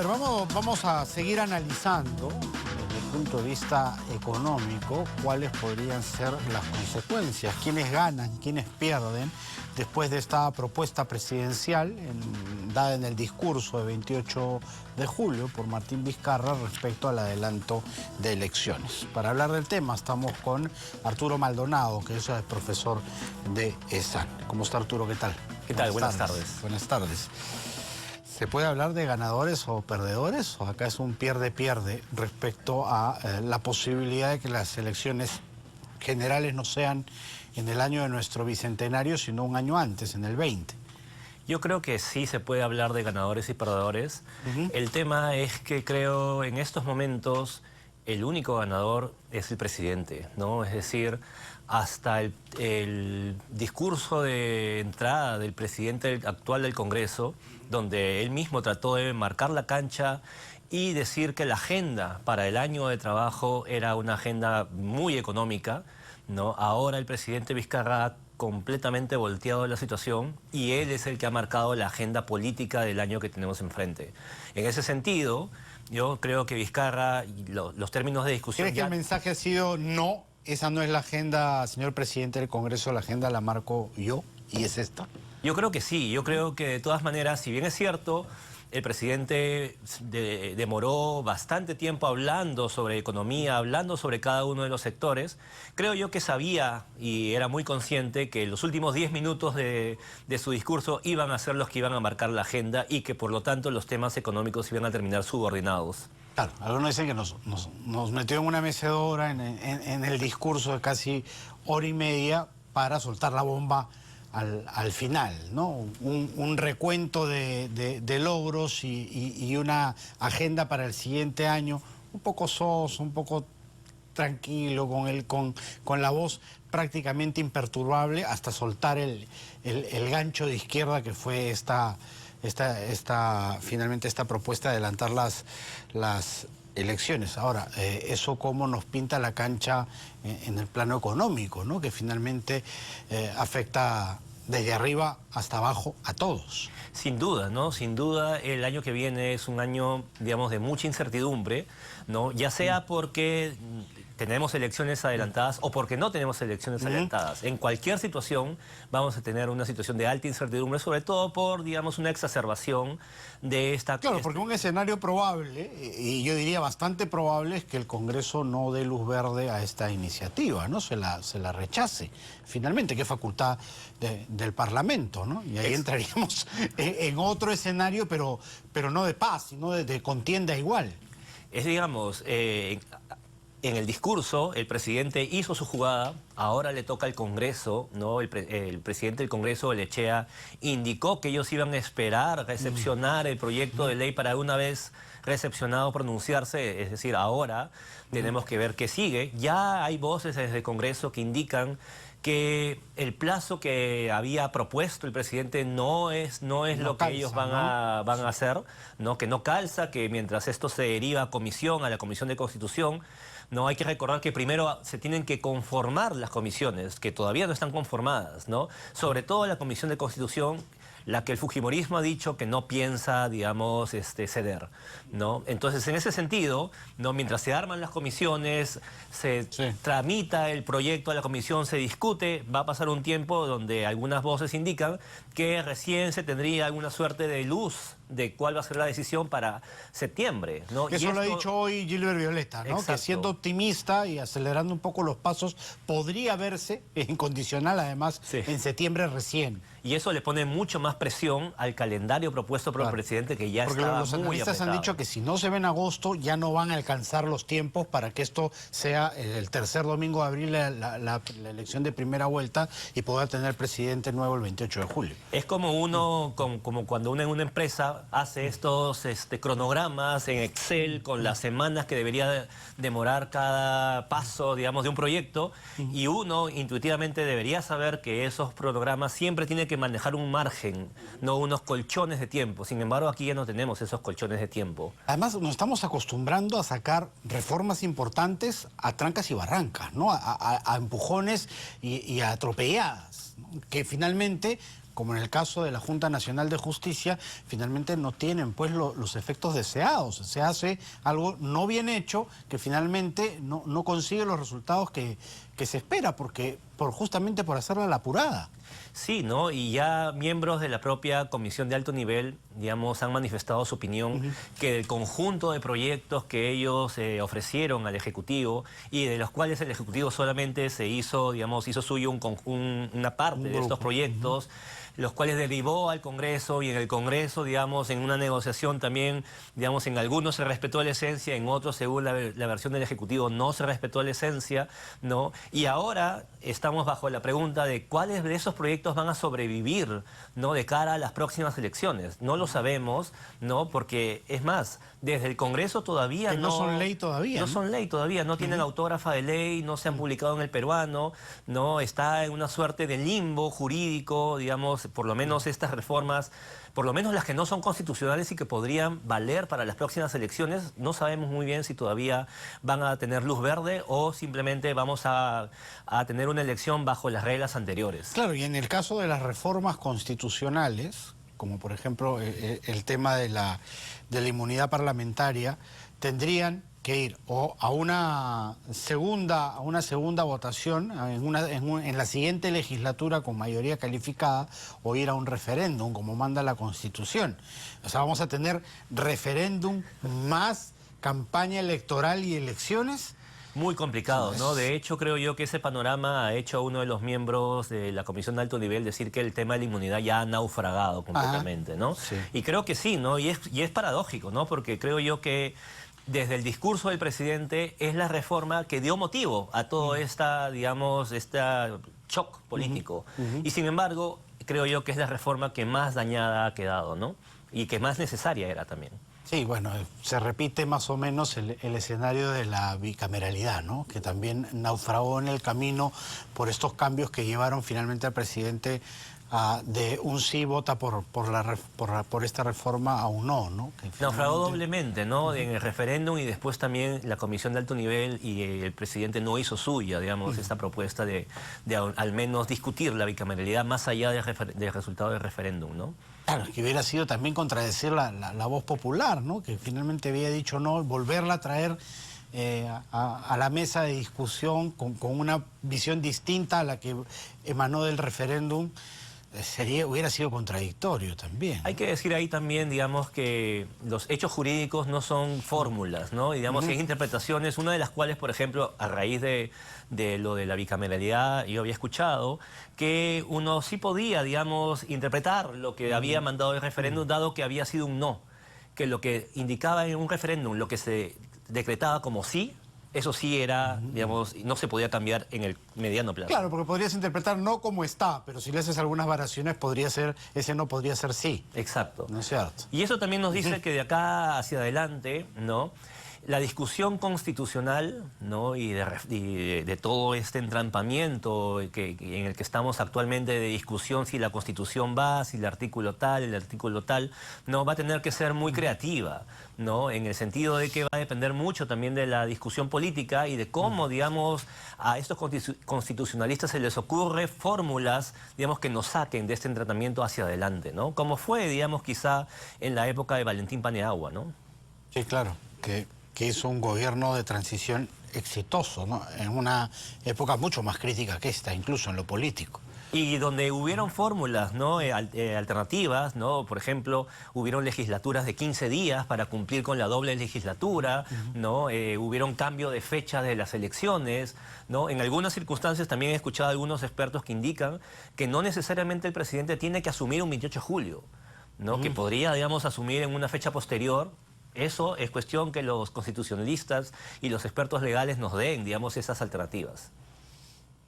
ver, vamos a seguir analizando desde el punto de vista económico cuáles podrían ser las consecuencias, quiénes ganan, quiénes pierden después de esta propuesta presidencial dada en el discurso de 28 de julio por Martín Vizcarra respecto al adelanto de elecciones. Para hablar del tema estamos con Arturo Maldonado, que es el profesor de ESAN. ¿Cómo está, Arturo? ¿Qué tal? ¿Qué tal? Buenas tardes. Buenas tardes. ¿Se puede hablar de ganadores o perdedores? ¿O acá es un pierde-pierde respecto a la posibilidad de que las elecciones generales no sean en el año de nuestro bicentenario, sino un año antes, en el 20? Yo creo que sí se puede hablar de ganadores y perdedores. El tema es que creo en estos momentos el único ganador es el presidente, ¿no? Es decir, hasta el discurso de entrada del presidente actual del Congreso, donde él mismo trató de marcar la cancha y decir que la agenda para el año de trabajo era una agenda muy económica, ¿no? Ahora el presidente Vizcarra ha completamente volteado la situación y él es el que ha marcado la agenda política del año que tenemos enfrente. En ese sentido, yo creo que Vizcarra, los términos de discusión... ¿Crees que el mensaje ha sido no, esa no es la agenda, señor presidente del Congreso, la agenda la marco yo y es esta? Yo creo que sí, yo creo que de todas maneras, si bien es cierto, el presidente demoró bastante tiempo hablando sobre economía, hablando sobre cada uno de los sectores, creo yo que sabía y era muy consciente que los últimos 10 minutos de su discurso iban a ser los que iban a marcar la agenda y que por lo tanto los temas económicos iban a terminar subordinados. Claro, algunos dicen que nos metió en una mecedora en el discurso de casi hora y media para soltar la bomba al final, ¿no? Un recuento de logros y una agenda para el siguiente año un poco soso, un poco tranquilo, con la voz prácticamente imperturbable, hasta soltar el gancho de izquierda que fue finalmente esta propuesta de adelantar las elecciones. Ahora, eso cómo nos pinta la cancha en el plano económico, ¿no? Que finalmente afecta desde arriba hasta abajo a todos. Sin duda, ¿no? Sin duda el año que viene es un año, digamos, de mucha incertidumbre, ¿no? Ya sea porque tenemos elecciones adelantadas o porque no tenemos elecciones adelantadas. En cualquier situación vamos a tener una situación de alta incertidumbre, sobre todo por, digamos, una exacerbación de esta... Claro, porque un escenario probable, y yo diría bastante probable, es que el Congreso no dé luz verde a esta iniciativa, ¿no? Se la rechace, finalmente, que es facultad del Parlamento, ¿no? Y ahí entraríamos en otro escenario, pero no de paz, sino de contienda igual. Es, digamos... En el discurso, el presidente hizo su jugada, ahora le toca al Congreso, ¿no? El presidente del Congreso, Lechea, indicó que ellos iban a esperar, recepcionar el proyecto de ley para una vez recepcionado pronunciarse, es decir, ahora tenemos que ver qué sigue. Ya hay voces desde el Congreso que indican que el plazo que había propuesto el presidente no es lo que ellos van a hacer, ¿no? Que no calza, que mientras esto se deriva a la Comisión de Constitución, no, hay que recordar que primero se tienen que conformar las comisiones, que todavía no están conformadas, ¿no? Sobre todo la Comisión de Constitución, la que el fujimorismo ha dicho que no piensa, digamos, ceder, ¿no? Entonces, en ese sentido, ¿no? Mientras se arman las comisiones, se tramita el proyecto a la comisión, se discute, va a pasar un tiempo donde algunas voces indican que recién se tendría alguna suerte de luz de cuál va a ser la decisión para septiembre, ¿no? Eso lo ha dicho hoy Gilbert Violeta, ¿no? Exacto. Que siendo optimista y acelerando un poco los pasos, podría verse, incondicional además, en septiembre recién. Y eso le pone mucho más presión al calendario propuesto por el presidente, que ya estaba muy apretado. Porque los analistas han dicho que si no se ve en agosto, ya no van a alcanzar los tiempos para que esto sea el tercer domingo de abril, la elección de primera vuelta, y poder tener presidente nuevo el 28 de julio. Es como como cuando uno en una empresa hace estos cronogramas en Excel con las semanas que debería demorar cada paso, digamos, de un proyecto, y uno intuitivamente debería saber que esos cronogramas siempre tienen que manejar un margen, no unos colchones de tiempo. Sin embargo, aquí ya no tenemos esos colchones de tiempo. Además, nos estamos acostumbrando a sacar reformas importantes a trancas y barrancas, ¿no? A empujones y a atropelladas, ¿no? Que finalmente como en el caso de la Junta Nacional de Justicia, finalmente no tienen pues los efectos deseados. Se hace algo no bien hecho que finalmente no consigue los resultados que se espera, justamente por hacerla a la apurada. Sí, ¿no? Y ya miembros de la propia Comisión de Alto Nivel, digamos, han manifestado su opinión que el conjunto de proyectos que ellos ofrecieron al Ejecutivo y de los cuales el Ejecutivo solamente se hizo, digamos, hizo suyo una parte de estos proyectos, los cuales derivó al Congreso, y en el Congreso, digamos, en una negociación también, digamos, en algunos se respetó la esencia, en otros, según la versión del Ejecutivo, no se respetó la esencia, ¿no? Y ahora estamos bajo la pregunta de cuáles de esos proyectos van a sobrevivir, ¿no?, de cara a las próximas elecciones. No lo sabemos, ¿no? Porque, es más, desde el Congreso todavía que no son ley todavía. No son ley todavía, no tienen autógrafa de ley, no se han publicado en el peruano, ¿no? Está en una suerte de limbo jurídico, digamos, por lo menos estas reformas, por lo menos las que no son constitucionales y que podrían valer para las próximas elecciones, no sabemos muy bien si todavía van a tener luz verde o simplemente vamos a tener una elección bajo las reglas anteriores. Claro, y en el caso de las reformas constitucionales, como por ejemplo el tema de la inmunidad parlamentaria, tendrían que ir o a una segunda votación en la siguiente legislatura con mayoría calificada, o ir a un referéndum como manda la Constitución. O sea, vamos a tener referéndum más campaña electoral y elecciones. Muy complicado, ¿no? De hecho, creo yo que ese panorama ha hecho a uno de los miembros de la Comisión de Alto Nivel decir que el tema de la inmunidad ya ha naufragado completamente, ¿no? Sí. Y creo que sí, ¿no? Y es paradójico, ¿no? Porque creo yo que desde el discurso del presidente es la reforma que dio motivo a todo digamos, este shock político. Y sin embargo, creo yo que es la reforma que más dañada ha quedado, ¿no? Y que más necesaria era también. Sí, bueno, se repite más o menos el escenario de la bicameralidad, ¿no? Que también naufragó en el camino por estos cambios que llevaron finalmente al presidente de un sí vota por esta reforma a un no, ¿no? Que naufragó doblemente, ¿no? En el referéndum, y después también la Comisión de Alto Nivel y el presidente no hizo suya, digamos, esta propuesta de al menos discutir la bicameralidad más allá del resultado del referéndum, ¿no? Claro, que hubiera sido también contradecir la voz popular, ¿no? Que finalmente había dicho no, volverla a traer a la mesa de discusión con una visión distinta a la que emanó del referéndum. Hubiera sido contradictorio también. Hay que decir ahí también, digamos, que los hechos jurídicos no son fórmulas, ¿no? Y digamos, hay interpretaciones, una de las cuales, por ejemplo, a raíz de lo de la bicameralidad, yo había escuchado que uno sí podía, digamos, interpretar lo que había mandado el referéndum, dado que había sido un no, que lo que indicaba en un referéndum, lo que se decretaba como sí, eso sí era, digamos, no se podía cambiar en el mediano plazo. Claro, porque podrías interpretar no como está, pero si le haces algunas variaciones, ese no podría ser sí. Exacto. ¿No es cierto? Y eso también nos dice que de acá hacia adelante, ¿no?, la discusión constitucional, ¿no?, y de todo este entrampamiento en el que estamos actualmente, de discusión si la Constitución va, si el artículo tal, no, va a tener que ser muy creativa, ¿no?, en el sentido de que va a depender mucho también de la discusión política y de cómo, digamos, a estos constitucionalistas se les ocurre fórmulas, digamos, que nos saquen de este entrampamiento hacia adelante, ¿no? Como fue, digamos, quizá en la época de Valentín Paniagua, ¿no? Sí, claro, que hizo un gobierno de transición exitoso, ¿no? En una época mucho más crítica que esta, incluso en lo político. Y donde hubieron fórmulas, ¿no?, alternativas, ¿no? Por ejemplo, hubieron legislaturas de 15 días para cumplir con la doble legislatura, ¿no? Hubieron cambio de fecha de las elecciones, ¿no? En algunas circunstancias también he escuchado a algunos expertos que indican que no necesariamente el presidente tiene que asumir un 28 de julio, ¿no? Que podría, digamos, asumir en una fecha posterior. Eso es cuestión que los constitucionalistas y los expertos legales nos den, digamos, esas alternativas.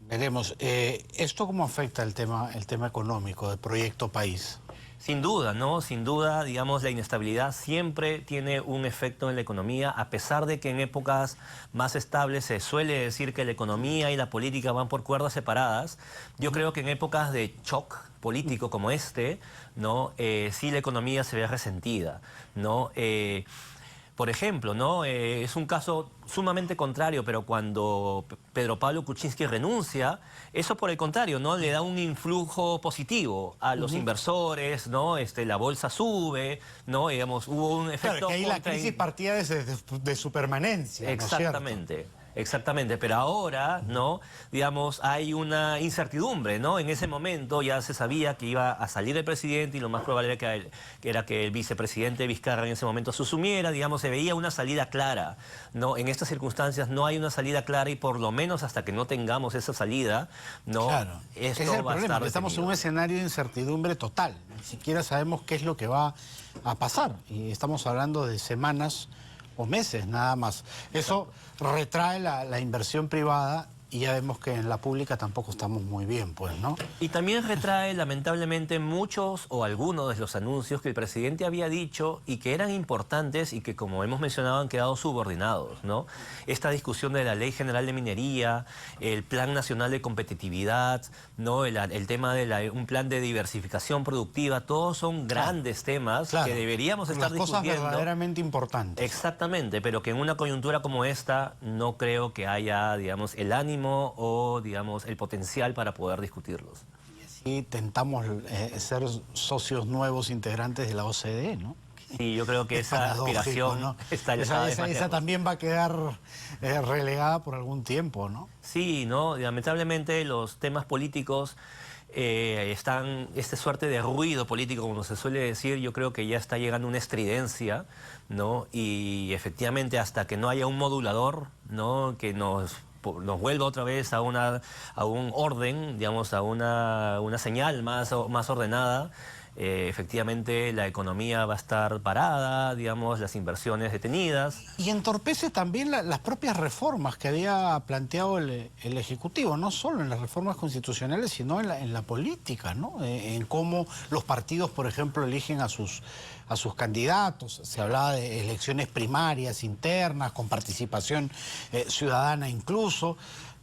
Veremos. ¿Esto cómo afecta el tema económico del proyecto país? Sin duda, ¿no? Sin duda, digamos, la inestabilidad siempre tiene un efecto en la economía, a pesar de que en épocas más estables se suele decir que la economía y la política van por cuerdas separadas. Yo creo que en épocas de shock político como este, ¿no? Sí, la economía se ve resentida, ¿no? Por ejemplo, ¿no? Es un caso sumamente contrario, pero cuando Pedro Pablo Kuczynski renuncia, eso por el contrario, ¿no? Le da un influjo positivo a los inversores, ¿no? La bolsa sube, ¿no? Digamos, hubo un efecto... Claro, que ahí la crisis partía de su permanencia, ¿no es cierto? Exactamente. Exactamente, pero ahora, ¿no? Digamos, hay una incertidumbre, ¿no? En ese momento ya se sabía que iba a salir el presidente y lo más probable era que el vicepresidente Vizcarra en ese momento asumiera, digamos, se veía una salida clara, ¿no? En estas circunstancias no hay una salida clara y por lo menos hasta que no tengamos esa salida, ¿no? Claro, Esto ese es el va a problema, estar que estamos en un detenido. escenario de incertidumbre total, ni siquiera sabemos qué es lo que va a pasar y estamos hablando de semanas o meses nada más. Eso retrae la inversión privada y ya vemos que en la pública tampoco estamos muy bien, pues, ¿no? Y también retrae, lamentablemente, muchos o algunos de los anuncios que el presidente había dicho y que eran importantes y que, como hemos mencionado, han quedado subordinados, ¿no? Esta discusión de la Ley General de Minería, el Plan Nacional de Competitividad, ¿no? El tema de un plan de diversificación productiva, todos son grandes temas Claro, que deberíamos estar las cosas discutiendo. verdaderamente importantes. Exactamente, pero que en una coyuntura como esta no creo que haya, digamos, el ánimo o, digamos, el potencial para poder discutirlos. Y tentamos ser socios nuevos integrantes de la OCDE, ¿no? Sí, yo creo que Es esa paradójico, aspiración ¿no? está cada vez más Esa lejos. también va a quedar relegada por algún tiempo, ¿no? Sí, ¿no? Lamentablemente los temas políticos están, esta suerte de ruido político, como se suele decir, yo creo que ya está llegando una estridencia, ¿no? Y efectivamente hasta que no haya un modulador, ¿no? Que nos vuelva otra vez a un orden, digamos, a una señal más ordenada, efectivamente la economía va a estar parada, digamos, las inversiones detenidas. Y entorpece también las propias reformas que había planteado el Ejecutivo, no solo en las reformas constitucionales, sino en la política, ¿no? En cómo los partidos, por ejemplo, eligen a sus candidatos. Se hablaba de elecciones primarias, internas, con participación ciudadana incluso.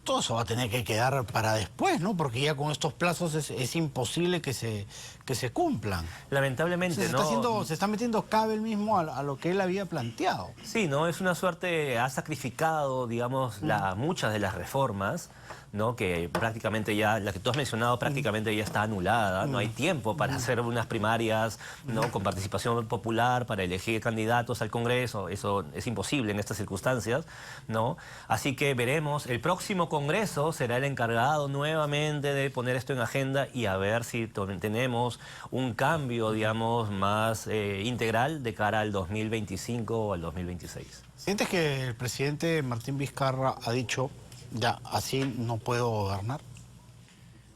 Todo eso va a tener que quedar para después, ¿no? Porque ya con estos plazos es imposible que se cumplan. Lamentablemente, ¿no? Se está metiendo cabe el mismo a lo que él había planteado. Sí, ¿no? Es una suerte, ha sacrificado, digamos, muchas de las reformas, ¿no? Que prácticamente ya, la que tú has mencionado, prácticamente ya está anulada. No hay tiempo para hacer unas primarias, ¿no? Con participación popular, para elegir candidatos al Congreso. Eso es imposible en estas circunstancias, ¿no? Así que veremos. El próximo Congreso será el encargado nuevamente de poner esto en agenda y a ver si tenemos un cambio, digamos, más integral de cara al 2025 o al 2026. ¿Sientes que el presidente Martín Vizcarra ha dicho, ya, así no puedo gobernar?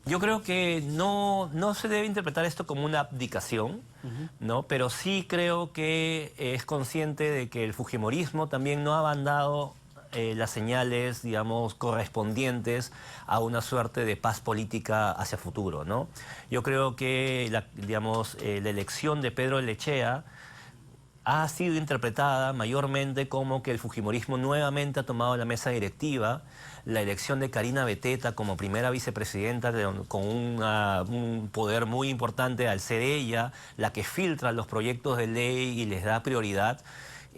Yo creo que no se debe interpretar esto como una abdicación, ¿no? Pero sí creo que es consciente de que el fujimorismo también no ha mandado las señales, digamos, correspondientes a una suerte de paz política hacia futuro, ¿no? Yo creo que, la elección de Pedro Lechea ha sido interpretada mayormente como que el fujimorismo nuevamente ha tomado la mesa directiva, la elección de Karina Beteta como primera vicepresidenta con un poder muy importante al ser ella la que filtra los proyectos de ley y les da prioridad,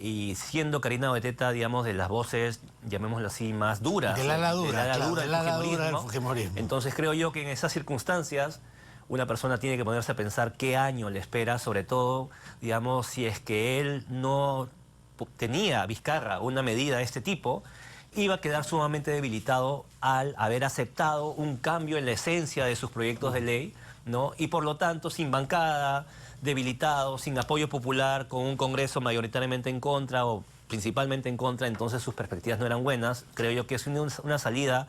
y siendo Karina Beteta, digamos, de las voces, llamémoslo así, más duras, del ala dura del fujimorismo. fujimorismo. Entonces creo yo que en esas circunstancias una persona tiene que ponerse a pensar qué año le espera, sobre todo, digamos, si es que él no tenía, Vizcarra, una medida de este tipo, iba a quedar sumamente debilitado al haber aceptado un cambio en la esencia de sus proyectos de ley, ¿no? Y por lo tanto, sin bancada, debilitado, sin apoyo popular, con un Congreso mayoritariamente en contra o principalmente en contra, entonces sus perspectivas no eran buenas. Creo yo que es una salida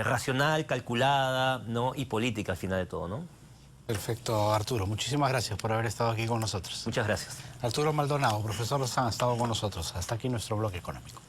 racional, calculada, ¿no? Y política al final de todo, ¿no? Perfecto, Arturo. Muchísimas gracias por haber estado aquí con nosotros. Muchas gracias. Arturo Maldonado, profesor San, ha estado con nosotros. Hasta aquí nuestro bloque económico.